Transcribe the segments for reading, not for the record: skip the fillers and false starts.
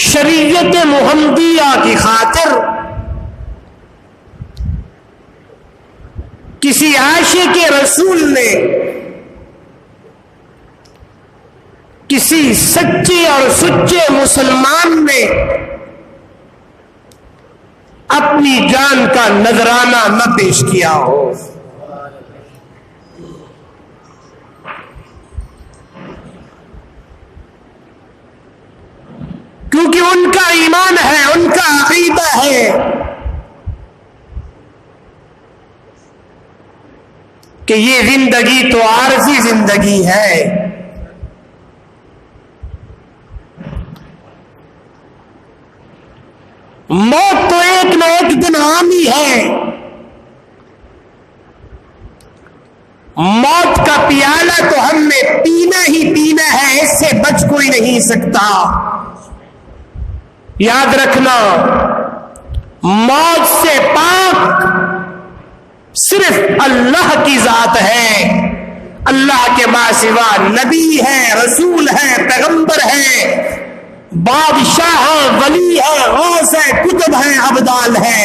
شریعت محمدیہ کی خاطر کسی عاشق رسول نے، کسی سچے اور سچے مسلمان نے اپنی جان کا نذرانہ نہ پیش کیا ہو. کیونکہ ان کا ایمان ہے، ان کا عقیدہ ہے کہ یہ زندگی تو عارضی زندگی ہے. موت تو ایک نہ ایک دن آنی ہے. موت کا پیالہ تو ہم نے پینا ہی پینا ہے، اس سے بچ کوئی نہیں سکتا. یاد رکھنا، موت سے پاک صرف اللہ کی ذات ہے. اللہ کے ماسوا نبی ہے، رسول ہے، پیغمبر ہے، بادشاہ ہے، ولی ہے، غوث ہے، کتب ہے، ابدال ہے.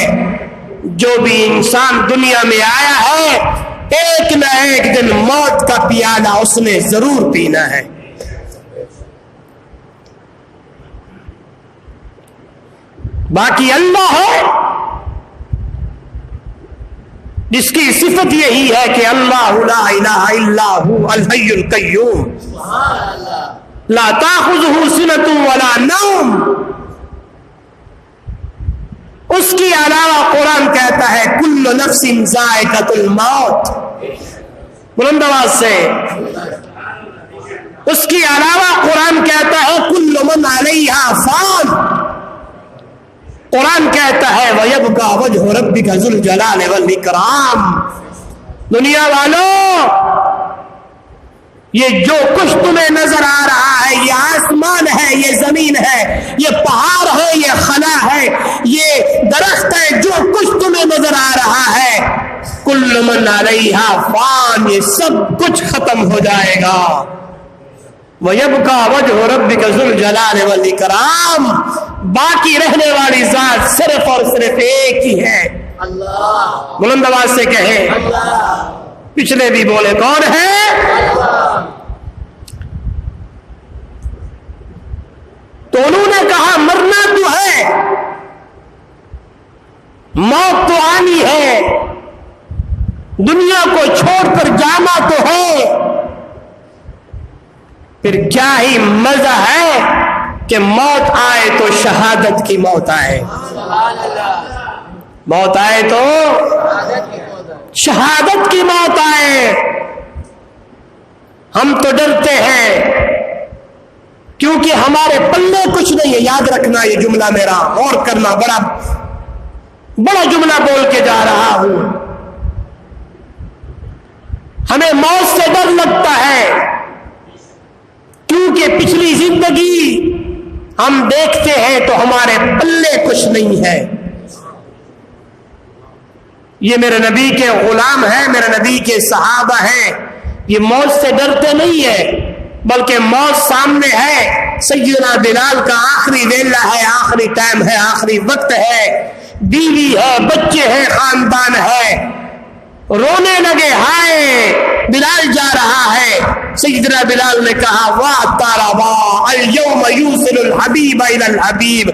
جو بھی انسان دنیا میں آیا ہے ایک نہ ایک دن موت کا پیالہ اس نے ضرور پینا ہے. باقی اللہ ہے جس کی صفت یہی ہے کہ اللہ لا الہ الا هو الحی القیوم لا تاخذہ سنۃ ولا نوم. اس کے علاوہ قرآن کہتا ہے کل نفس ذائقۃ الموت. بلند آواز سے. اس کے علاوہ قرآن کہتا ہے کل من علیہا فان. قرآن کہتا ہے وَيَبْقَى وَجْهُ رَبِّكَ ذُو الْجَلَالِ وَالْإِكْرَامِ. دنیا والوں، یہ جو کچھ تمہیں نظر آ رہا ہے، یہ آسمان ہے، یہ زمین ہے، یہ پہاڑ ہے، یہ خلا ہے، یہ درخت ہے، جو کچھ تمہیں نظر آ رہا ہے کل من علیہا فان، یہ سب کچھ ختم ہو جائے گا. وَيَبْقَى وَجْهُ رَبِّكَ ذُو الْجَلَالِ وَالْإِكْرَامِ. باقی رہنے والی ذات صرف اور صرف ایک ہی ہے. اللہ. بلند آواز سے کہیں اللہ. پچھلے بھی بولے کون ہے؟ اللہ. تو انہوں نے کہا مرنا تو ہے، موت تو آنی ہے، دنیا کو چھوڑ کر جانا تو ہے. پھر کیا ہی مزہ ہے کہ موت آئے تو شہادت کی موت آئے. موت آئے تو شہادت کی موت آئے. ہم تو ڈرتے ہیں کیونکہ ہمارے پلے کچھ نہیں ہے. یاد رکھنا یہ جملہ میرا، اور کرنا، بڑا جملہ بول کے جا رہا ہوں. ہمیں موت سے ڈر لگتا ہے کیونکہ پچھلی زندگی ہم دیکھتے ہیں تو ہمارے پلے کچھ نہیں ہے. یہ میرے نبی کے غلام ہیں، میرے نبی کے صحابہ ہیں، یہ موت سے ڈرتے نہیں ہے بلکہ موت سامنے ہے. سیدنا بلال کا آخری ویلہ ہے، آخری ٹائم ہے، آخری وقت ہے، بیوی ہے، بچے ہیں، خاندان ہے. رونے لگے، ہائے بلال جا رہا ہے. سیدنا بلال نے کہا واہ تارا واہ اليوم یوصل الحبیب الی الحبیب.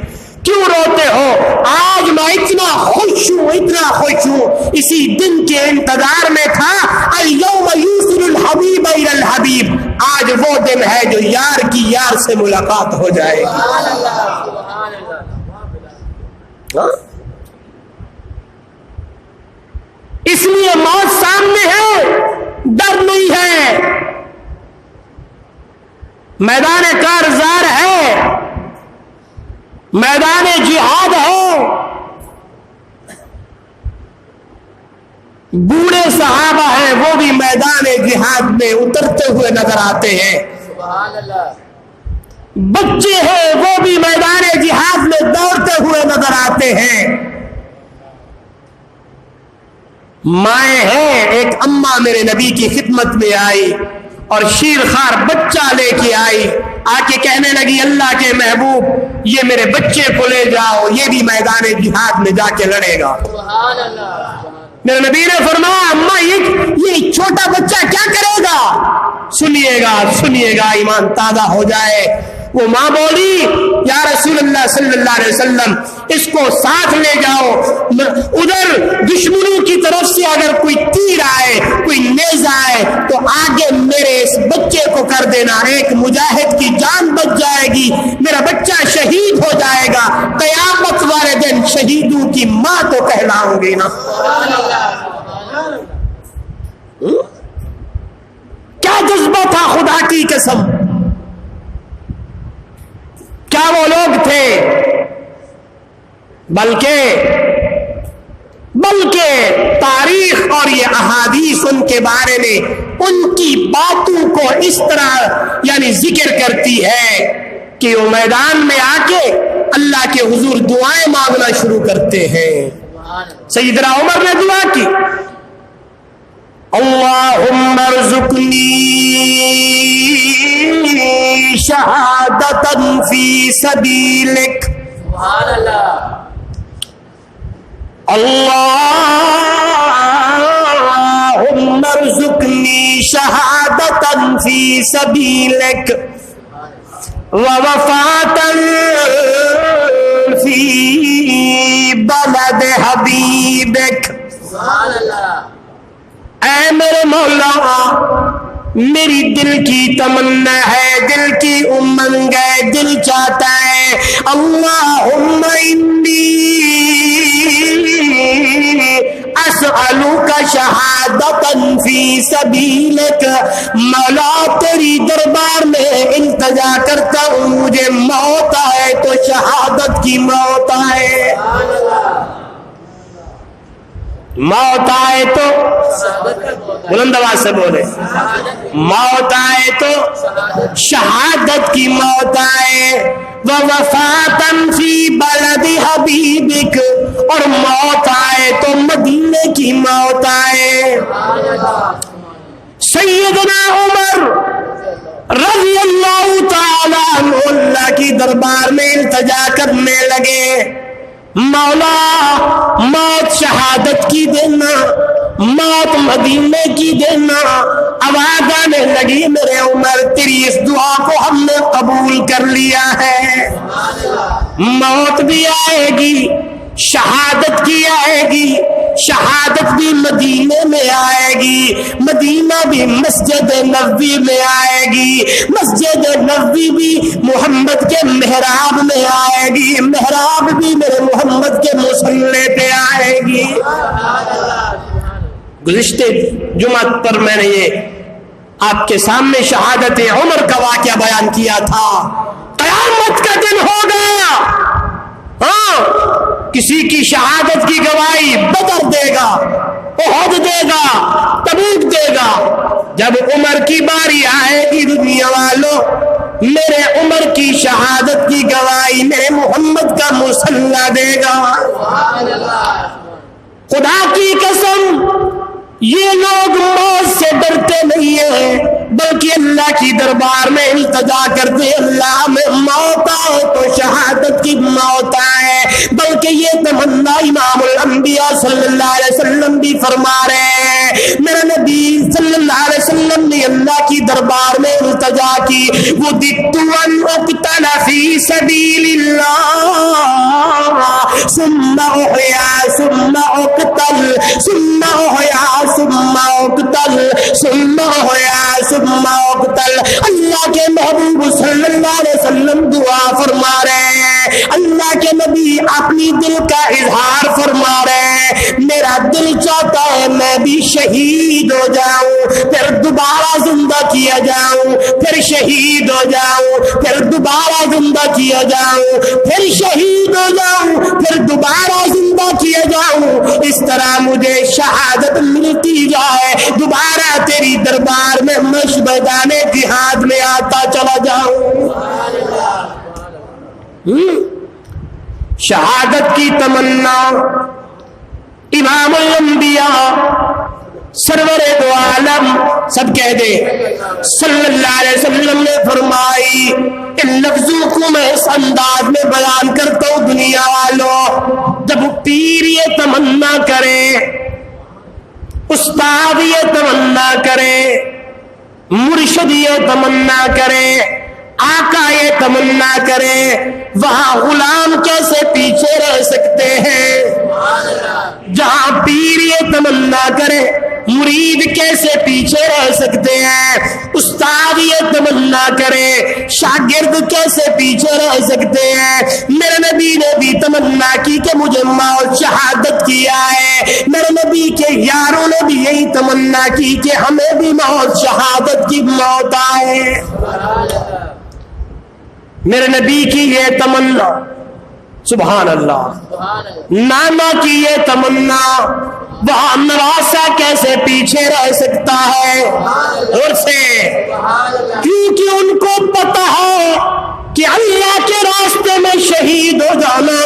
کیوں روتے ہو؟ آج میں اتنا خوش ہوں، اتنا خوش ہوں، اسی دن کے انتظار میں تھا. اليوم یوصل الحبیب الی الحبیب. آج وہ دن ہے جو یار کی یار سے ملاقات ہو جائے گی. اس لیے موت سامنے ہے، ڈر نہیں ہے. میدان کارزار ہے، میدان جہاد ہے. بوڑھے صحابہ ہیں، وہ بھی میدان جہاد میں اترتے ہوئے نظر آتے ہیں. سبحان اللہ. بچے ہیں، وہ بھی میدان جہاد میں دوڑتے ہوئے نظر آتے ہیں. مائیں ہیں، ایک اماں میرے نبی کی خدمت میں آئی اور شیر خوار بچہ لے آ کے کہنے لگی اللہ کے محبوب یہ میرے بچے کو لے جاؤ، یہ بھی میدان جہاد میں جا کے لڑے گا۔ میرے نبی نے فرمایا اماں یہ چھوٹا بچہ کیا کرے گا؟ سنیے گا ایمان تازہ ہو جائے۔ وہ ماں بولی یا رسول اللہ صلی اللہ علیہ وسلم اس کو ساتھ لے جاؤ، ادھر دشمنوں کی طرف سے اگر کوئی تیر آئے کوئی نیزہ آئے تو آگے میرے اس بچے کو کر دینا، ایک مجاہد کی جان بچ جائے گی، میرا بچہ شہید ہو جائے گا، قیامت والے دن شہیدوں کی ماں تو کہلاؤں گی نا۔ کیا جذبہ تھا خدا کی قسم، کیا وہ لوگ تھے، بلکہ تاریخ اور یہ احادیث ان کے بارے میں ان کی باتوں کو اس طرح یعنی ذکر کرتی ہے کہ وہ میدان میں آ کے اللہ کے حضور دعائیں مانگنا شروع کرتے ہیں۔ سیدنا عمر نے دعا کی اللہم ارزقنی شہادتا فی سبیلک، اللہم ارزقنی شہادتا فی سبیلک ووفاتا فی بلد حبیبک۔ اے میرے مولا میری دل کی تمنا ہے، دل کی امنگ ہے، دل چاہتا ہے اللہم انی اسألوک شہادتا فی سبیلک، مولا تیری دربار میں التجا کرتا ہوں مجھے موت آئے تو شہادت کی موت آئے، موت آئے تو بلند آواز سے بولے، موت آئے تو شہادت کی موت آئے، ووفاتاً فی بلد حبیبک، اور موت آئے تو مدینے کی موت آئے۔ سیدنا عمر رضی اللہ تعالیٰ عنہ اللہ کی دربار میں التجا کرنے لگے مولا موت شہادت کی دینا، موت مدینے کی دینا۔ آواز آنے لگی میرے عمر تیری اس دعا کو ہم نے قبول کر لیا ہے، موت بھی آئے گی، شہادت کی آئے گی، شہادت بھی مدینے میں آئے گی، مدینہ بھی مسجد نبوی میں آئے گی، مسجد نبوی بھی محمد کے محراب میں آئے گی، محراب بھی میرے محمد کے مصلی پہ آئے گی۔ گزشتہ جمعہ پر میں نے یہ آپ کے سامنے شہادت عمر کا واقعہ بیان کیا تھا۔ قیامت کا دن ہوگا، ہاں کسی کی شہادت کی گواہی بدر دے گا، احد دے گا، تبوک دے گا۔ جب عمر کی باری آئے گی دنیا والوں، میرے عمر کی شہادت کی گواہی میرے محمد کا مصلی دے گا۔ خدا کی قسم یہ لوگ موت سے ڈرتے نہیں ہیں، بلکہ اللہ کی دربار میں التجا کرتے اللہ میں موت آئے تو شہادت کی موت آئے، بلکہ یہ تمنا امام الانبیاء صلی اللہ علیہ وسلم بھی فرما رہے ہیں۔ میرا نبی صلی اللہ علیہ وسلم نے اللہ کی دربار میں التجا کی، وَدِدْتُ أَنْ أُقْتَلَ فِي سَبِيلِ اللَّهِ ثُمَّ أُحْيَا ثُمَّ أُقْتَلْ ثُمَّ أُحْيَا ثُمَّ أُقْتَلْ ثُمَّ أُحْيَا ثُمَّ أُقْتَلْ۔ اللہ کے محبوب صلی اللہ علیہ وسلم دعا فرما رہے ہیں، اللہ کے نبی اپنی دل کا اظہار فرما رہے ہیں، میرا دل چاہتا ہے میں بھی شہید ہو جاؤں، پھر دوبارہ زندہ کیا جاؤں، پھر شہید ہو جاؤں، پھر دوبارہ زندہ کیا جاؤں، پھر شہید ہو جاؤں، پھر دوبارہ زندہ کیا جاؤں، اس طرح مجھے شہادت ملتی جائے، دوبارہ تیری دربار میں میدان جہاد میں آتا چلا جاؤں۔ شہادت کی تمنا امام الانبیاء سرور دو عالم سب کہہ دے صلی اللہ علیہ وسلم نے فرمائی استاد یہ تمنا کرے، مرشد یہ تمنا کرے، آقا یہ تمنا کرے، وہاں غلام کیسے پیچھے رہ سکتے ہیں؟ جہاں پیر یہ تمنا کرے، مرید کیسے پیچھے رہ سکتے ہیں؟ استاد یہ تمنا کرے، شاگرد کیسے پیچھے رہ سکتے ہیں؟ میرے نبی نے بھی تمنا کی کہ مجھے موت شہادت کی آئے، میرے نبی کے یاروں نے بھی یہی تمنا کی کہ ہمیں بھی موت شہادت کی موت آئے۔ میرے نبی کی یہ تمنا، سبحان اللہ، نانا کی یہ تمنا، وہاں نواسا کیسے پیچھے رہ سکتا ہے اور سے؟ کیونکہ ان کو پتا ہے کہ اللہ کے راستے میں شہید ہو جانا،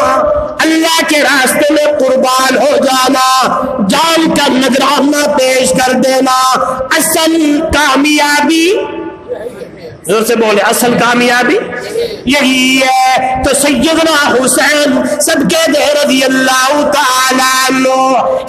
اللہ کے راستے میں قربان ہو جانا، جان کا نذرانہ پیش کر دینا اصل کامیابی، زور سے بولے، اصل کامیابی یہی ہے۔ تو سیدنا حسین صدقے دے رضی اللہ تعالیٰ عنہ،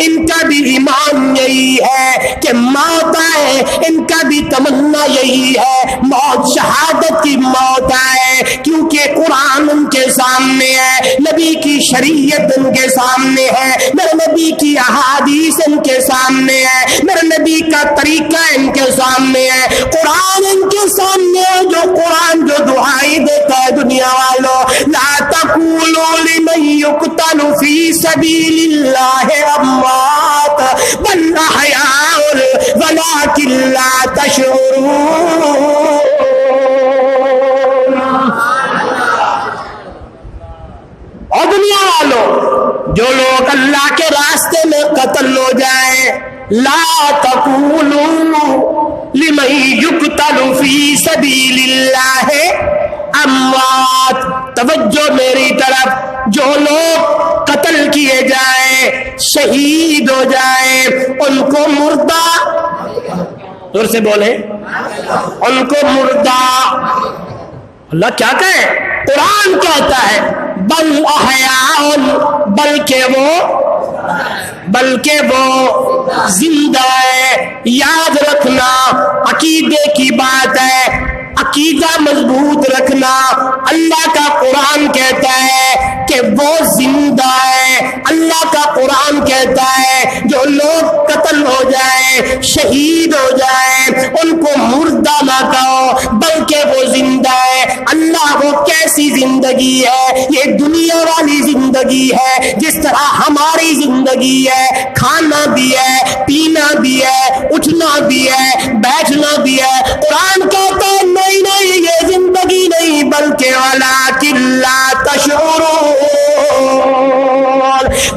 ان کا بھی ایمان یہی ہے کہ موت آئے، ان کا بھی تمنا یہی ہے موت شہادت کی موت آئے، کیونکہ قرآن ان کے سامنے ہے، نبی کی شریعت ان کے سامنے ہے، میرے نبی کی احادیث ان کے سامنے ہے، میرے نبی کا طریقہ ان کے سامنے ہے، قرآن ان کے سامنے ہے، جو قرآن جو دعائی دیتا ہے دنیا والوں، لا تقولوا لمن يقتل في سبيل الله اموات بل احياء ولكن لا تشعرون۔ اور دنیا والوں، جو لوگ اللہ کے راستے میں قتل ہو جائیں، لا تقولوا لمن يقتل في سبيل الله اموات، توجہ میری طرف، جو لوگ قتل کیے جائیں، شہید ہو جائیں، ان کو مردہ، زور سے بولیں، ان کو مردہ، اللہ کیا کہے؟ قرآن کہتا ہے بل احیاء، بلکہ وہ زندہ ہے۔ یاد رکھنا، عقیدے کی بات ہے، عقیدہ مضبوط رکھنا، اللہ کا قرآن کہتا ہے کہ وہ زندہ ہے، اللہ کا قرآن کہتا ہے جو لوگ قتل ہو جائیں، شہید ہو جائیں، ان کو مردہ نہ کہو بلکہ وہ زندہ ہے۔ اللہ وہ کیسی زندگی ہے؟ یہ دنیا والی زندگی ہے، جس طرح ہماری زندگی ہے، کھانا بھی ہے، پینا بھی ہے، اٹھنا بھی ہے، بیٹھنا بھی ہے۔ قرآن کہتا ہے نہیں نہیں، یہ زندگی نہیں، بلکہ وَلَٰكِن لَّا تَشْعُرُونَ،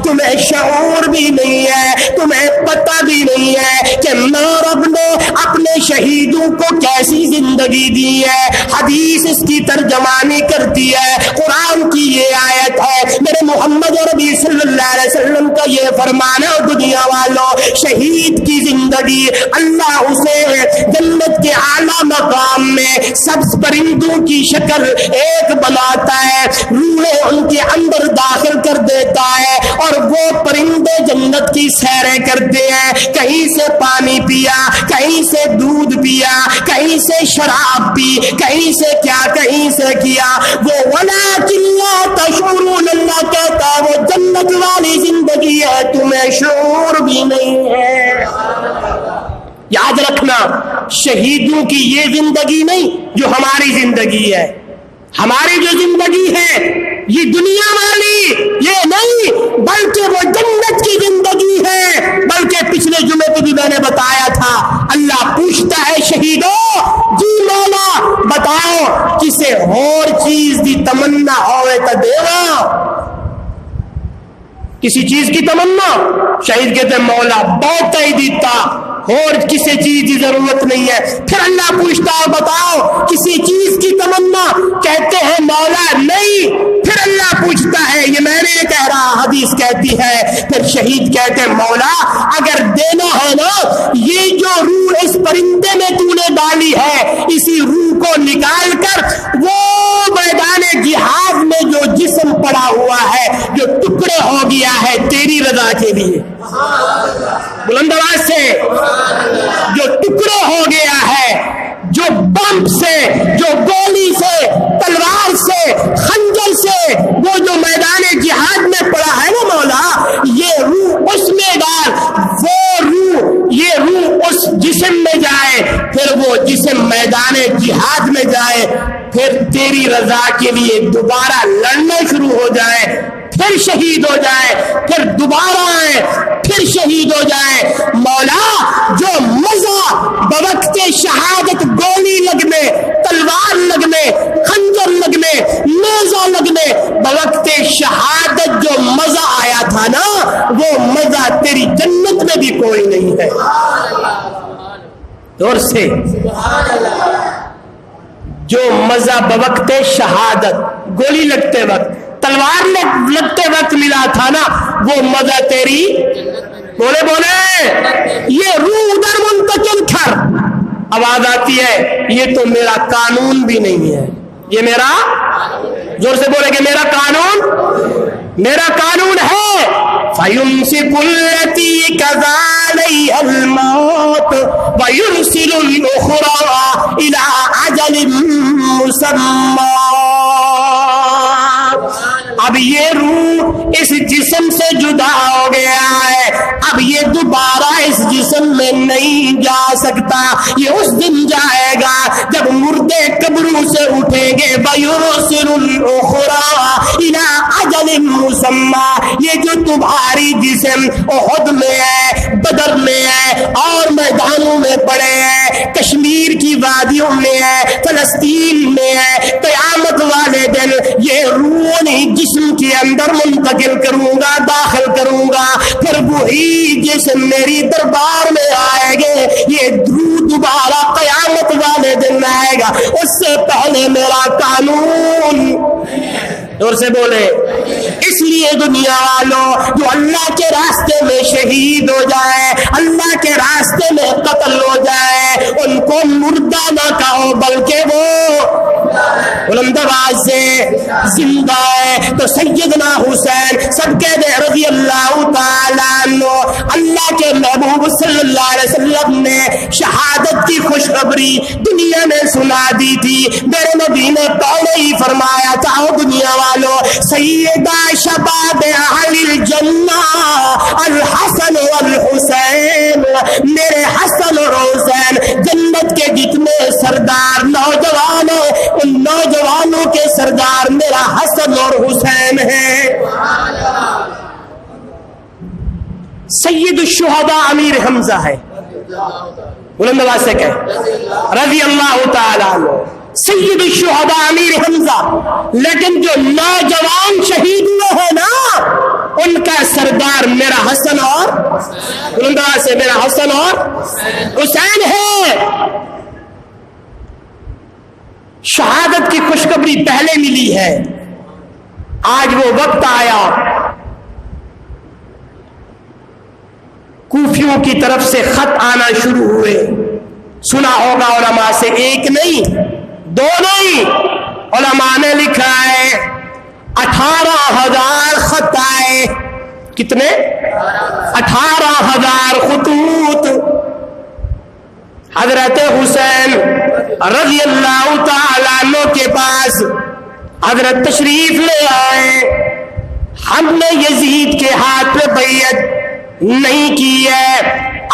تمہیں شعور بھی نہیں ہے، تمہیں پتہ بھی نہیں ہے کہ میرے رب نے اپنے شہیدوں کو کیسی زندگی دی ہے۔ حدیث اس کی ترجمانی کرتی ہے، قرآن کی یہ آیت ہے، میرے محمد عربی صلی اللہ علیہ وسلم کا یہ فرمان ہے، دنیا والوں، شہید کی زندگی اللہ اسے جنت کے اعلیٰ مقام میں سبز پرندوں کی شکل ایک بناتا ہے، روحیں ان کے اندر داخل کر دیتا ہے، اور وہ پرندے جنت کی سیریں کرتے ہیں، کہیں سے پانی پیا، کہیں سے دودھ پیا، کہیں سے شراب پی، کہیں سے کیا، کہیں سے کیا، وہ وَلَٰكِن لَّا تَشْعُرُونَ، اللہ کہتا ہے وہ جنت والی زندگی ہے، تمہیں شعور بھی نہیں ہے۔ یاد رکھنا، شہیدوں کی یہ زندگی نہیں جو ہماری زندگی ہے، ہماری جو زندگی ہے یہ دنیا والی یہ نہیں، بلکہ وہ جنت کی زندگی ہے۔ بلکہ پچھلے جمعے پہ بھی میں نے بتایا تھا، اللہ پوچھتا ہے شہیدوں، جی مولا بتاؤ کسے اور چیز دی تمنا ہوئے تو دیوا، کسی چیز کی تمنا، شہید کہتے ہیں مولا بہت ہی دیتا، اور کسی چیز کی ضرورت نہیں ہے۔ پھر اللہ پوچھتا ہے بتاؤ کسی چیز کی تمنا، کہتے ہیں مولا نہیں۔ پھر اللہ پوچھتا ہے، یہ میں نے کہہ رہا، حدیث کہتی ہے، پھر شہید کہتے ہیں مولا اگر دینا ہے نا، یہ جو روح اس پرندے میں تو نے ڈالی ہے، اسی روح کو نکال کر وہ میدان جہاد میں جو جسم پڑا ہوا ہے، جو ٹکڑے ہو گیا ہے، تیری رضا کے لیے، بلند آواز سے جائے، پھر تیری رضا کے لیے دوبارہ لڑنا شروع ہو جائے، پھر شہید ہو جائے، پھر دوبارہ آئے، پھر شہید ہو جائے۔ مولا جو مزہ بوقت شہادت گولی لگنے، تلوار لگنے، خنجر لگنے، نیزہ لگنے، بوقت شہادت جو مزہ آیا تھا نا، وہ مزہ تیری جنت میں بھی کوئی نہیں ہے۔ دور سے جو مزہ بوقت شہادت گولی لگتے وقت، تلوار لگتے وقت ملا تھا نا، وہ مزہ تیری، بولے بولے، یہ روح ادھر منتقل کر۔ آواز آتی ہے یہ تو میرا قانون بھی نہیں ہے، یہ میرا، زور سے بولے کہ میرا قانون ہے۔ فَيُمْسِكُ الَّتِي قَضَى عَلَيْهَا الْمَوْتَ وَيُرْسِلُ الْأُخْرَىٰ إِلَىٰ أَجَلٍ مُّسَمًّى۔ اب یہ روح اس جسم سے جدا ہو گیا ہے، اب یہ دوبارہ اس جسم میں نہیں جا سکتا، یہ اس دن جائے گا جب مردے قبروں سے اٹھیں گے۔ وَيُرْسِلُ الْأُخْرَىٰ إِلَىٰ أَجَلٍ مُّسَمًّى۔ یہ جو تمہاری جسم احد میں ہے، بدر میں ہے، اور میدانوں میں پڑے ہیں، کشمیر کی وادیوں میں ہے، فلسطین میں ہے، قیامت والے دن یہ روح نہیں جسم کے اندر منتقل کروں گا، داخل کروں گا، پھر وہی جسم میری دربار میں آئے گے۔ یہ روح دوبارہ قیامت والے دن آئے گا، اس سے پہلے میرا قانون، دور سے بولے۔ اس لیے دنیا والوں جو اللہ کے راستے میں شہید ہو جائے، اللہ کے راستے میں قتل ہو جائے، ان کو مردہ نہ کہو بلکہ وہ بلند آواز سے زندہ ہے۔ تو سیدنا حسین سب کے دے رضی اللہ تعالیٰ عنہ، اللہ کے محبوب صلی اللہ علیہ وسلم نے شہادت کی خوشخبری دنیا میں سنا دی تھی۔ میرے نبی نے پہلے ہی فرمایا تھا، دنیا والوں، سیدہ شباب اہل الجنہ الحسن والحسین، میرے حسن اور حسین جنت کے جتنے سردار نوجوان ہیں، ان نوجوانوں کے سردار میرا حسن اور حسین ہیں۔ سید الشہداء امیر حمزہ ہے، بلند آواز سے کہیں رضی اللہ تعالیٰ عنہ، سید الشہداء امیر حمزہ۔ لیکن جو نوجوان شہید ہوئے ہیں نا، ان کا سردار میرا حسن اور، بلند آواز سے، میرا حسن اور حسین ہے۔ شہادت کی خوشخبری پہلے ملی ہے، آج وہ وقت آیا کوفیوں کی طرف سے خط آنا شروع ہوئے۔ سنا ہوگا علماء سے، ایک نہیں دو نہیں، علماء نے لکھا ہے 18,000 خط آئے۔ کتنے؟ 18,000 خطوط حضرت حسین رضی اللہ تعالیٰ عنہ کے پاس حضرت تشریف لے آئے۔ ہم نے یزید کے ہاتھ پہ بیعت نہیں کی ہے،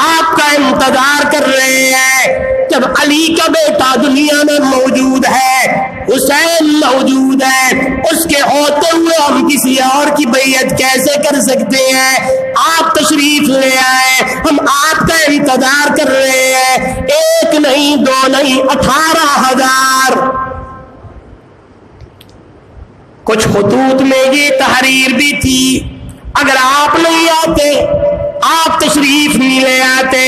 آپ کا انتظار کر رہے ہیں۔ جب علی کا بیٹا دنیا میں موجود ہے، حسین موجود ہے، اس کے ہوتے ہوئے ہم کسی اور کی بیعت کیسے کر سکتے ہیں؟ آپ تشریف لے آئے، ہم آپ کا انتظار کر رہے ہیں۔ ایک نہیں دو نہیں 18,000۔ کچھ خطوط میں یہ تحریر بھی تھی، اگر آپ نہیں آتے، آپ تشریف نہیں لے آتے،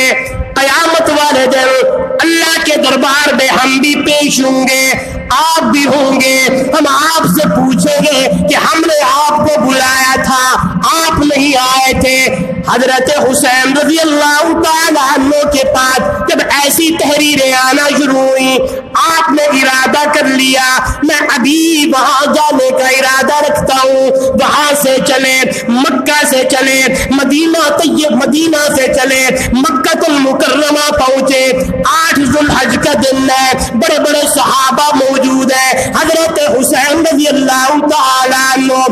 قیامت والے دن اللہ کے دربار میں ہم بھی پیش ہوں گے، آپ بھی ہوں گے، ہم آپ سے پوچھیں گے کہ ہم نے آپ کو بلایا تھا، آپ نہیں آئے تھے۔ حضرت حسین رضی اللہ تعالیٰ عنہ کے پاس جب ایسی تحریریں آنا شروع ہوئی، آپ نے ارادہ کر لیا میں ابھی وہاں جانے کا ارادہ رکھتا ہوں۔ وہاں سے چلے، مکہ سے چلے، مدینہ طیب، مدینہ سے چلے، مکہ المکرمہ پہنچے۔ 8 ذوالحج کا دن ہے، بڑے بڑے صحابہ موجود ہیں، حضرت حسین رضی اللہ تعالیٰ عنہ لو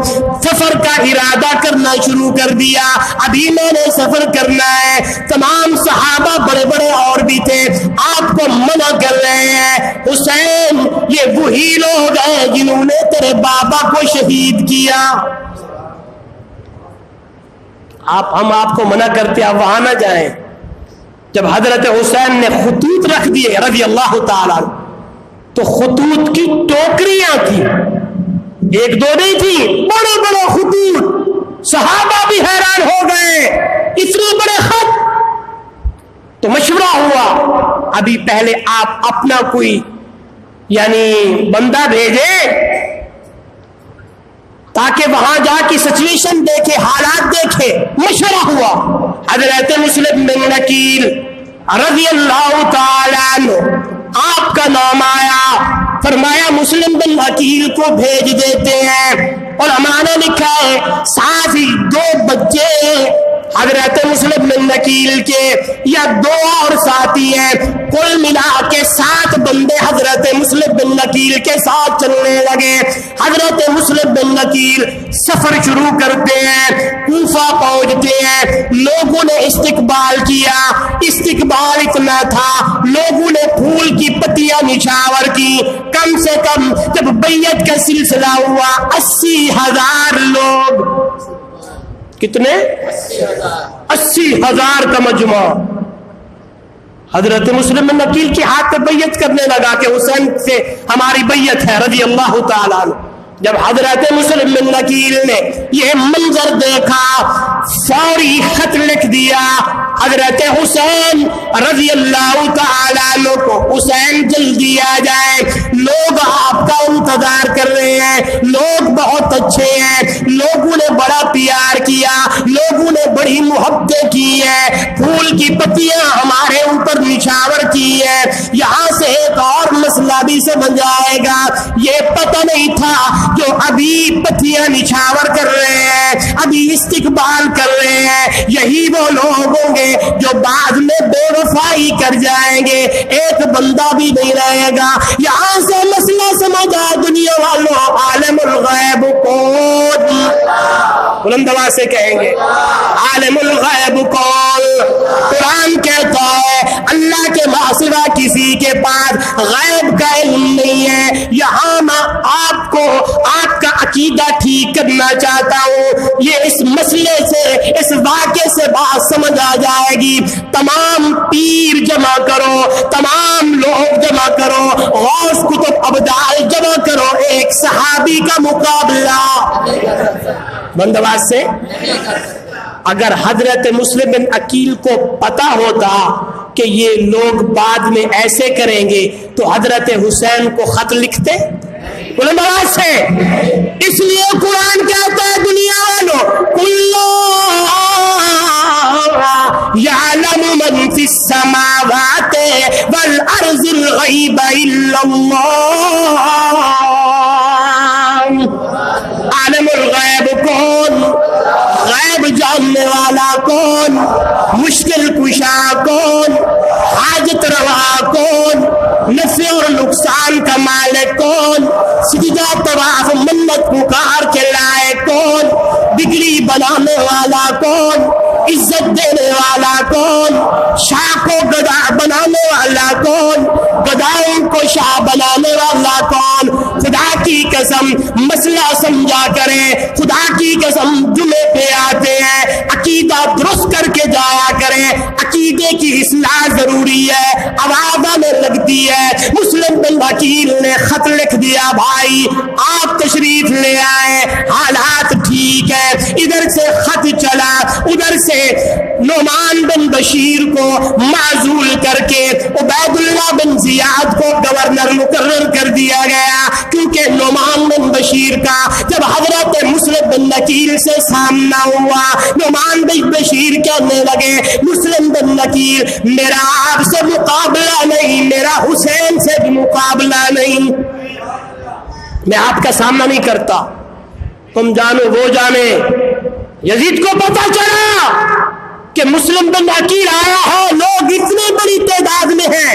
سفر کا ارادہ کرنا شروع کر دیا، ابھی میں نے سفر کرنا ہے۔ تمام صحابہ بڑے بڑے اور بھی تھے، آپ کو منع کر رہے ہیں، حسین یہ وہی لوگ ہیں جنہوں نے تیرے بابا کو شہید کیا۔ ہم آپ کو منع کرتے آپ وہاں نہ جائیں۔ جب حضرت حسین نے خطوط رکھ دیے رضی اللہ تعالیٰ تو خطوط کی ٹوکریاں تھیں، ایک دو نہیں تھی، بڑے بڑے خطوط، صحابہ بھی حیران ہو گئے، اتنے بڑے خط۔ تو مشورہ ہوا ابھی پہلے آپ اپنا کوئی یعنی بندہ بھیجیں تاکہ وہاں جا کے سچویشن دیکھے، حالات دیکھے۔ مشورہ ہوا، حضرت مسلم بن نکیل رضی اللہ تعالیٰ عنہ آپ کا نام آیا، فرمایا مسلم بن نکیل کو بھیج دیتے ہیں۔ اور ہمارا لکھا ہے ساتھ ہی 2 بچے حضرت مسلم بن نکیل کے یا 2 اور ساتھی ہیں، کل ملا کے 7 بندے حضرت مسلم بن نکیل کے ساتھ چلنے لگے۔ حضرت مسلم بن نکیل سفر شروع کرتے ہیں، کوفہ پہنچتے ہیں، لوگوں نے استقبال کیا، استقبال اتنا تھا لوگوں نے پھول کی پتیاں نچھاور کی۔ کم سے کم جب بیعت کا سلسلہ ہوا 80,000 لوگ، کتنے؟ 80,000 کا مجمع حضرت مسلم بن نکیل کے ہاتھ پہ بیعت کرنے لگا کہ حسین سے ہماری بیعت ہے رضی اللہ تعالیٰ عنہ۔ جب حضرت مسلم بن نکیل نے یہ منظر دیکھا فوری خط لکھ دیا حضرت حسین رضی اللہ تعالیٰ عنہ کو، حسین جلدی آ جائے، لوگ آپ کا انتظار کر رہے ہیں، لوگ بہت اچھے ہیں، لوگوں نے بڑا پیار کیا، لوگوں نے بڑی محبتیں کی ہے، پھول کی پتیاں ہمارے اوپر نچھاور کی ہے۔ یہاں سے ایک اور مسئلہ بھی سمجھ آئے گا، یہ پتہ نہیں تھا جو ابھی پتیاں نچھاور کر رہے ہیں، ابھی استقبال کر رہے ہیں، یہی وہ لوگ ہوں گے جو بعد میں بے وفائی کر جائیں گے، ایک بندہ بھی نہیں رہے گا۔ یہاں سے مسئلہ سمجھ آئے دنیا والوں، عالم الغیب کون؟ بلند آواز سے کہیں گے عالم الغیب کون؟ قرآن کہتا ہے اللہ کے سوا کسی کے پاس غیب کا علم نہیں ہے۔ یہاں میں آپ کو آپ کا عقیدہ ٹھیک کرنا چاہتا ہوں، یہ اس مسئلے سے اس واقعے سے بات سمجھ آ جائے گی۔ تمام پیر جمع کرو، تمام لوگ جمع کرو، غوث کتب ابدال جمع کرو، ایک صحابی کا مقابلہ بندواز سے۔ اگر حضرت مسلم بن عقیل کو پتا ہوتا کہ یہ لوگ بعد میں ایسے کریں گے تو حضرت حسین کو خط لکھتے علماء سے۔ اس لیے قرآن کہتا ہے دنیا والوں کلو یعلم من فی السماوات والارض الغیب الا اللہ۔ عالم الغیب کون؟ غیب جاننے والا کون؟ مشکل کشا کون؟ حاجت روا کون؟ نفع اور نقصان کا مالک کون؟ سجدہ طواف منت پکار کے لائے کون؟ بگڑی بنانے والا کون؟ عزت دینے والا کون؟ شاہ کو گدا بنانے والا کون؟ گداؤں کو شاہ بنانے والا کون؟ خدا کی قسم مسئلہ سمجھا کریں، خدا کی قسم جمعے پہ آتے ہیں عقیدہ درست کر کے جایا کریں، عقیدے کی اصلاح ضروری ہے، آواز آنے لگتی ہے۔ مسلم بن عقیل نے خط لکھ دیا بھائی آپ تشریف لے آئے، حالات ٹھیک ہے۔ ادھر سے خط چلا، ادھر سے نعمان بن بشیر کو معزول کر کے عبید اللہ بن زیاد کو گورنر مقرر کر دیا گیا، کیونکہ نعمان بن بشیر کا جب حضرت مسلم بن نکیل سے سامنا ہوا، نعمان بن بشیر کہنے لگے مسلم بن نکیل میرا آپ سے مقابلہ نہیں، میرا حسین سے بھی مقابلہ نہیں، میں آپ کا سامنا نہیں کرتا، تم جانو وہ جانے۔ یزید کو پتا چلا کہ مسلم بن عقیل آیا ہے، لوگ اتنی بڑی تعداد میں ہیں،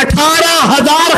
18,000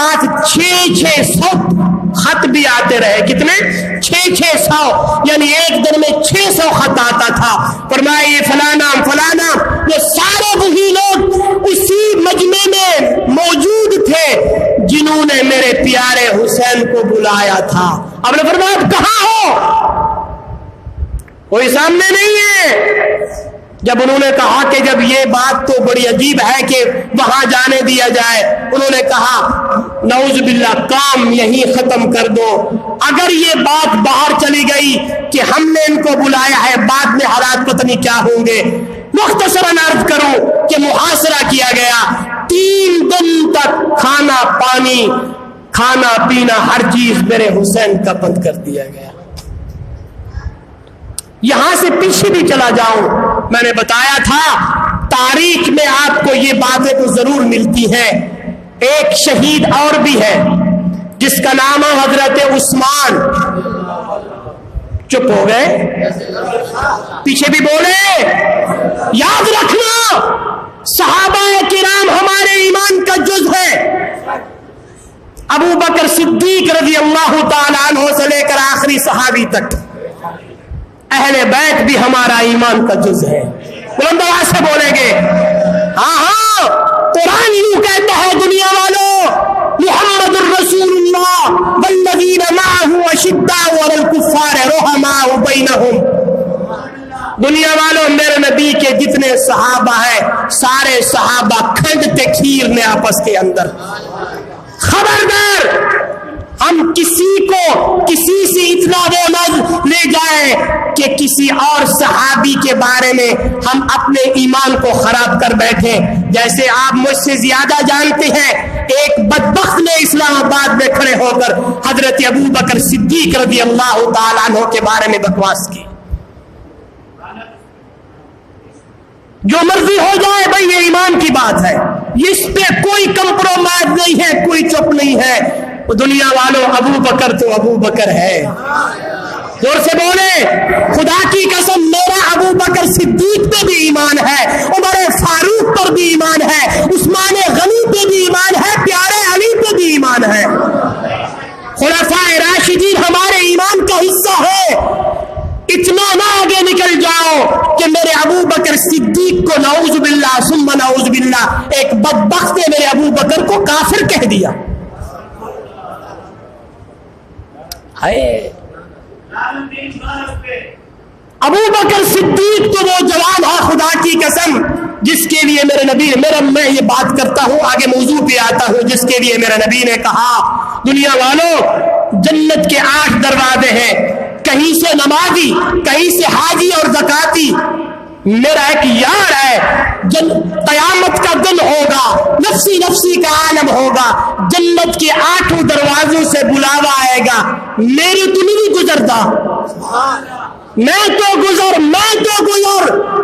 بعد 600 خط بھی آتے رہے. کتنے؟ 600. یعنی ایک دن میں 600 خط آتا تھا. فرمایا یہ فلانا فلانا. وہ سارے وہی لوگ اسی مجمع میں موجود تھے جنہوں نے میرے پیارے حسین کو بلایا تھا. اب نے فرمایا کہاں ہو؟ کوئی سامنے نہیں ہے. جب انہوں نے کہا کہ جب یہ بات تو بڑی عجیب ہے کہ وہاں جانے دیا جائے, انہوں نے کہا نعوذ باللہ کام یہیں ختم کر دو. اگر یہ بات باہر چلی گئی کہ ہم نے ان کو بلایا ہے, بعد میں حالات پتہ نہیں کیا ہوں گے. مختصراً عرض کروں کہ محاصرہ کیا گیا. 3 دن تک کھانا پانی کھانا پینا ہر چیز میرے حسین کا بند کر دیا گیا. یہاں سے پیچھے بھی چلا جاؤں, میں نے بتایا تھا تاریخ میں آپ کو یہ باتیں تو ضرور ملتی ہیں. ایک شہید اور بھی ہے جس کا نام ہے حضرت عثمان. چپ ہو گئے, پیچھے بھی بولے. یاد رکھنا صحابہ کرام ہمارے ایمان کا جز ہے. ابو بکر صدیق رضی اللہ تعالیٰ عنہ سے لے کر آخری صحابی تک اہل بیت بھی ہمارا ایمان کا جز ہے. بلند آواز سے بولیں گے ہاں. قرآن یوں کہتا ہے دنیا والوں محمد الرسول اللہ والذین معه اشداء علی الکفار رحماء بینہم. دنیا والوں میرے نبی کے جتنے صحابہ ہیں سارے صحابہ کھنڈتے کھیر نے آپس کے اندر. خبردار ہم کسی کو کسی سے اتنا وہ نہ لے جائیں کہ کسی اور صحابی کے بارے میں ہم اپنے ایمان کو خراب کر بیٹھے. جیسے آپ مجھ سے زیادہ جانتے ہیں, ایک بدبخت نے اسلام آباد میں کھڑے ہو کر حضرت ابو بکر صدیق رضی اللہ تعالیٰ عنہ کے بارے میں بکواس کی. جو مرضی ہو جائے بھائی یہ ایمان کی بات ہے, اس پہ کوئی کمپرومائز نہیں ہے, کوئی چپ نہیں ہے. دنیا والوں ابو بکر تو ابو بکر ہے. زور سے بولے خدا کی قسم میرا ابو بکر صدیق پہ بھی ایمان ہے, عمر فاروق پر بھی ایمان ہے, عثمان غنی پہ بھی ایمان ہے, پیارے علی پہ بھی ایمان ہے. خلفائے راشدین ہمارے ایمان کا حصہ ہے. اتنا نہ آگے نکل جاؤ کہ میرے ابو بکر صدیق کو نعوذ باللہ ثم نعوذ باللہ ایک بدبخت نے میرے ابو بکر کو کافر کہہ دیا. ابو بکر صدیق تو وہ جوان ہے خدا کی قسم جس کے لیے میرے نبی میں یہ بات کرتا ہوں, آگے موضوع پہ آتا ہوں, جس کے لیے میرے نبی نے کہا دنیا والوں جنت کے 8 دروازے ہیں, کہیں سے نمازی, کہیں سے حاجی اور زکاتی. میرا ایک یار ہے, قیامت کا دن ہوگا, نفسی نفسی کا عالم ہوگا, جنت کے 8 دروازوں سے بلاوا آئے گا. میری تو نہیں گزرتا, میں تو گزر.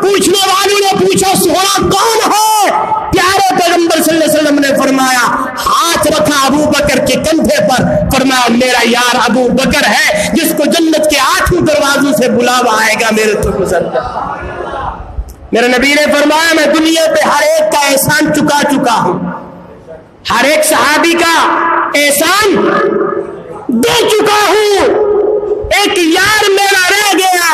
پوچھنے والوں نے پوچھا سونا کون ہے؟ پیارے پیغمبر صلی اللہ علیہ وسلم نے فرمایا, ہاتھ رکھا ابو بکر کے کندھے پر, فرمایا میرا یار ابو بکر ہے جس کو جنت کے 8 دروازوں سے بلاوا آئے گا, میرے تو گزر جا. میرے نبی نے فرمایا میں دنیا پہ ہر ایک کا احسان چکا ہوں, ہر ایک صحابی کا احسان دے چکا ہوں. ایک یار میرا رہ گیا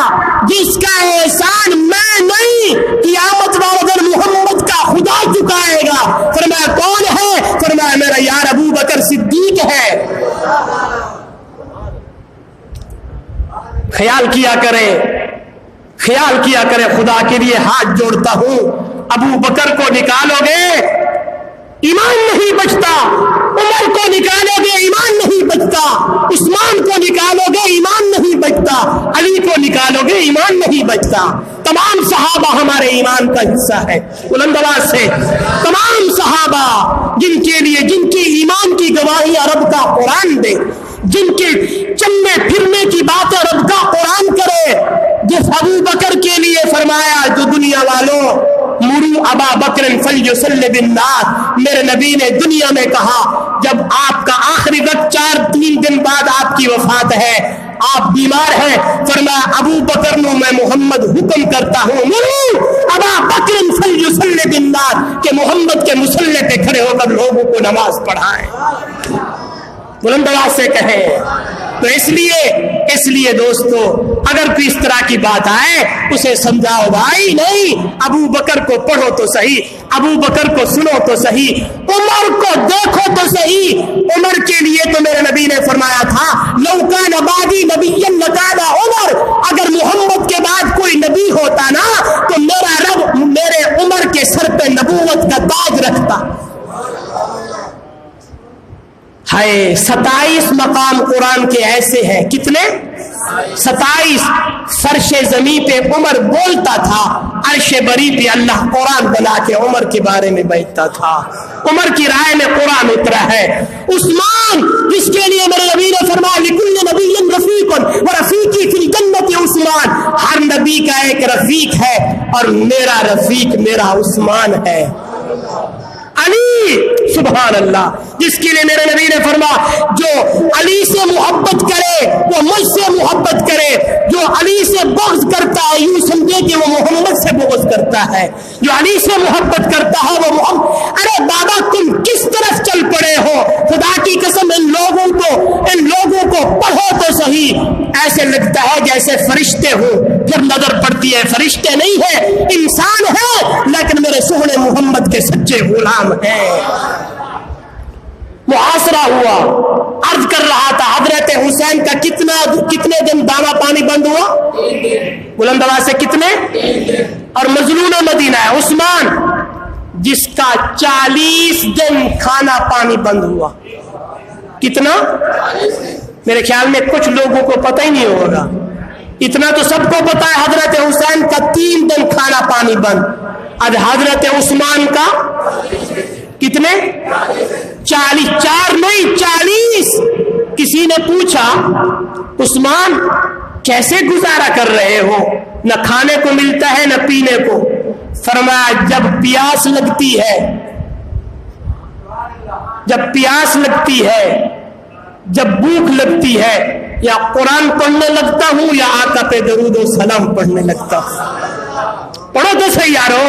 جس کا احسان میں نہیں, قیامت والے دن محمد کا خدا چکائے گا. فرمایا کون ہے؟ فرمایا میرا یار ابو بکر صدیق ہے. خیال کیا کرے خدا کے لیے ہاتھ جوڑتا ہوں, ابو بکر کو نکالو گے ایمان نہیں بچتا, عمر کو نکالو گے ایمان نہیں بچتا, عثمان کو نکالو گے ایمان نہیں بچتا, علی کو نکالو گے ایمان نہیں بچتا. تمام صحابہ ہمارے ایمان کا حصہ ہے. بلند آواز سے تمام صحابہ جن کے لیے جن کی ایمان کی گواہی عرب کا قرآن دے, جن کے چلنے پھرنے کی باتیں رب کا قرآن کرے, جس ابو بکر کے لیے فرمایا جو دنیا والوں مرو ابا بکر فلیصلی بالناس. میرے نبی نے دنیا میں کہا جب آپ کا آخری وقت 3 دن بعد آپ کی وفات ہے, آپ بیمار ہیں, فرمایا ابو بکر نو میں محمد حکم کرتا ہوں مرو ابا بکر فلیصلی بالناس کہ محمد کے مصلی پہ کھڑے ہو کر لوگوں کو نماز پڑھائیں. بلند آواز سے کہیں۔ تو اس لیے دوستو اگر کوئی اس طرح کی بات آئے اسے سمجھاؤ بھائی نہیں، ابو بکر کو پڑھو تو صحیح، ابو بکر کو سنو تو صحیح، عمر کو دیکھو تو صحیح۔ عمر کے لیے تو میرے نبی نے فرمایا تھا لو کان بعدی نبی لکان عمر، اگر محمد کے بعد کوئی نبی ہوتا نا تو میرا رب میرے عمر کے سر پہ نبوت کا تاج رکھتا۔ ہے 27 مقام قرآن کے ایسے ہیں، کتنے؟ 27۔ فرش زمین پہ عمر بولتا تھا، عرش بری پہ اللہ قرآن بنا کے عمر کے بارے میں بیٹھتا تھا، عمر کی رائے میں قرآن اترا ہے۔ عثمان جس کے لیے میرے نبی نے فرمایا لکل نبی رفیق ورفیقی فی الجنت عثمان، ہر نبی کا ایک رفیق ہے اور میرا رفیق میرا عثمان ہے۔ علی سبحان اللہ، جس کے لیے میرے نبی نے فرمایا جو علی سے محبت کرے وہ مجھ سے محبت کرے، جو علی سے بغض کرتا ہے یوں سمجھے کہ وہ محمد سے بغض کرتا ہے، جو علی سے محبت کرتا ہے وہ محمد۔ ارے بابا تم کس طرف چل پڑے ہو؟ خدا کی قسم ان لوگوں کو پڑھو تو صحیح، ایسے لگتا ہے جیسے فرشتے ہوں، پھر نظر پڑتی ہے فرشتے نہیں ہے، انسان ہے لیکن میرے سونے محمد کے سچے غلام ہیں۔ محاصرہ ہوا، عرض کر رہا تھا حضرت حسین کا کتنے دن دانا پانی بند ہوا؟ بلند آواز سے کتنے؟ اور مظلوم مدینہ ہے عثمان جس کا 40 دن کھانا پانی بند ہوا۔ کتنا؟ میرے خیال میں کچھ لوگوں کو پتہ ہی نہیں ہوگا، اتنا تو سب کو پتا ہے حضرت حسین کا 3 دن کھانا پانی بند، اب حضرت عثمان کا کتنے؟ 40، 4 نہیں 40۔ کسی نے پوچھا عثمان کیسے گزارا کر رہے ہو، نہ کھانے کو ملتا ہے نہ پینے کو؟ فرمایا جب پیاس لگتی ہے، جب بھوک لگتی ہے یا قرآن پڑھنے لگتا ہوں یا آقا پہ درود و سلام پڑھنے لگتا ہوں۔ پڑھو تو صحیح یارو،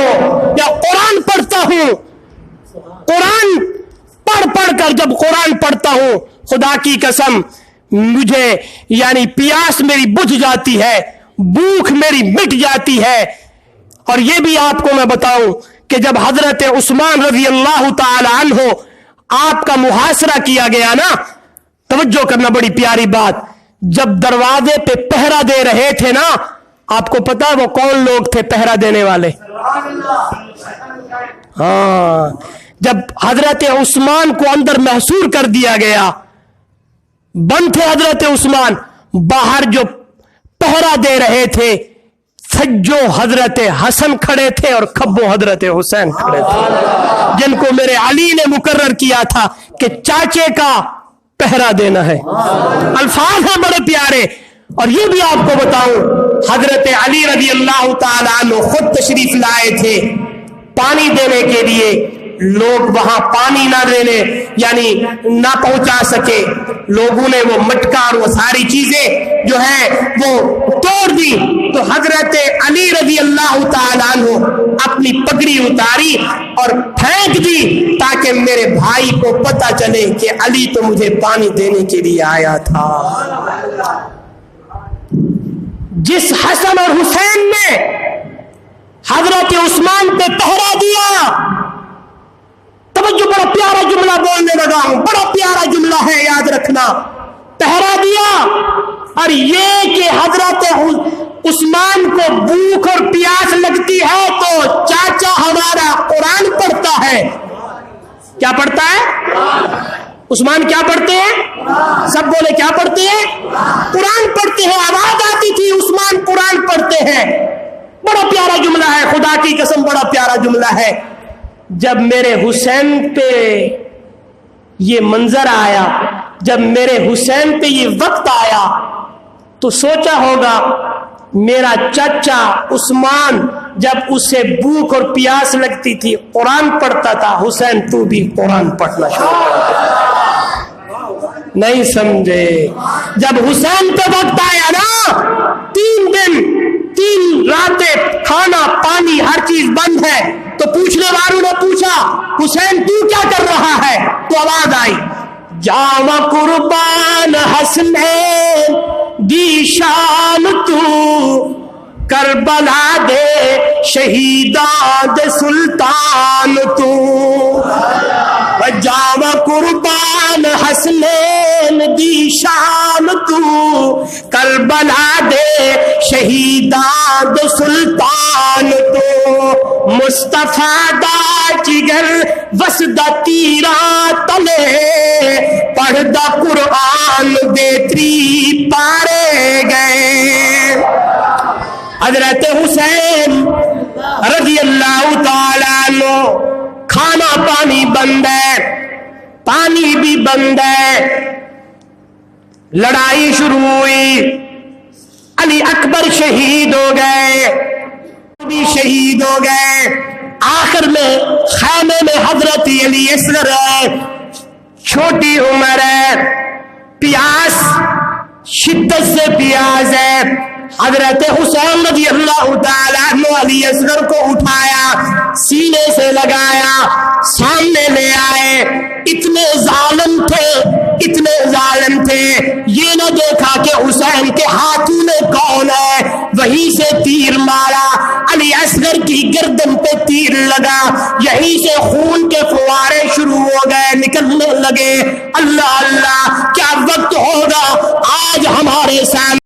یا قرآن پڑھتا ہوں، قرآن پڑھ کر جب قرآن پڑھتا ہوں خدا کی قسم مجھے یعنی پیاس میری بجھ جاتی ہے، بھوک میری مٹ جاتی ہے۔ اور یہ بھی آپ کو میں بتاؤں کہ جب حضرت عثمان رضی اللہ تعالی عنہ آپ کا محاصرہ کیا گیا نا، توجہ کرنا بڑی پیاری بات، جب دروازے پہ پہرا دے رہے تھے نا، آپ کو پتا وہ کون لوگ تھے پہرا دینے والے؟ ہاں، جب حضرت عثمان کو اندر محصور کر دیا گیا، بند تھے حضرت عثمان، باہر جو پہرا دے رہے تھے سجو حضرت حسن کھڑے تھے اور کھبو حضرت حسین کھڑے تھے، جن کو میرے علی نے مقرر کیا تھا کہ چاچے کا پہرا دینا ہے۔ الفاظ ہیں بڑے پیارے۔ اور یہ بھی آپ کو بتاؤں حضرت علی رضی اللہ تعالی عنہ خود تشریف لائے تھے پانی دینے کے لیے، لوگ وہاں پانی نہ دینے یعنی نہ پہنچا سکے، لوگوں نے وہ مٹکا اور وہ ساری چیزیں جو ہے وہ توڑ دی، تو حضرت علی رضی اللہ تعالیٰ عنہ اپنی پگڑی اتاری اور پھینک دی تاکہ میرے بھائی کو پتہ چلے کہ علی تو مجھے پانی دینے کے لیے آیا تھا۔ جس حسن اور حسین نے حضرت عثمان پہ پہرا دیا، توجہ، بڑا پیارا جملہ بولنے لگا ہوں، بڑا پیارا جملہ ہے، یاد رکھنا، پہرا دیا، اور یہ کہ حضرت عثمان کو بھوک اور پیاس لگتی ہے تو چاچا ہمارا قرآن پڑھتا ہے۔ کیا پڑھتا ہے؟ عثمان کیا پڑھتے ہیں؟ سب بولے کیا پڑھتے ہیں؟ قرآن پڑھتے ہیں۔ آواز آتی تھی عثمان قرآن پڑھتے ہیں۔ بڑا پیارا جملہ ہے، خدا کی قسم بڑا پیارا جملہ ہے۔ جب میرے حسین پہ یہ منظر آیا، جب میرے حسین پہ یہ وقت آیا تو سوچا ہوگا میرا چچا عثمان جب اسے بھوک اور پیاس لگتی تھی قرآن پڑھتا تھا، حسین تو بھی قرآن پڑھنا شروع کر دے۔ نہیں سمجھے؟ جب حسین پہ وقت آیا نا، 3 دن 3 راتیں کھانا پانی ہر چیز بند ہے، تو پوچھنے والوں نے پوچھا حسین تو کیا کر رہا ہے؟ تو آواز آئی جاواں قربان حسنین دی شان تو کربلا دے شہیدان دے سلطان تو جاواں قربان حسنین دی شان تو کربلا دے شہیدان دے سلطان تو مصطفیٰ دا جگر وسدا تیران تلے پڑھدا قرآن دے تری پارے گئے حضرت حسین رضی اللہ تعالیٰ عنہ کھانا پانی بند ہے پانی بھی بند ہے لڑائی شروع ہوئی علی اکبر شہید ہو گئے بھی شہید ہو گئے آخر میں خیمے میں حضرت علی اصغر ہے چھوٹی عمر ہے پیاس شدت سے پیاس ہے حضرت حسین رضی اللہ تعالیٰ عنہ علی اصغر کو اٹھایا سینے سے لگایا سامنے لے آئے اتنے ظالم تھے یہ نہ دیکھا کہ حسین کے ہاتھوں میں کون ہے وہیں سے تیر مارا علی اصغر کی گردن پہ تیر لگا یہیں سے خون کے فوارے شروع ہو گئے نکلنے لگے اللہ اللہ کیا وقت ہوگا آج ہمارے سامنے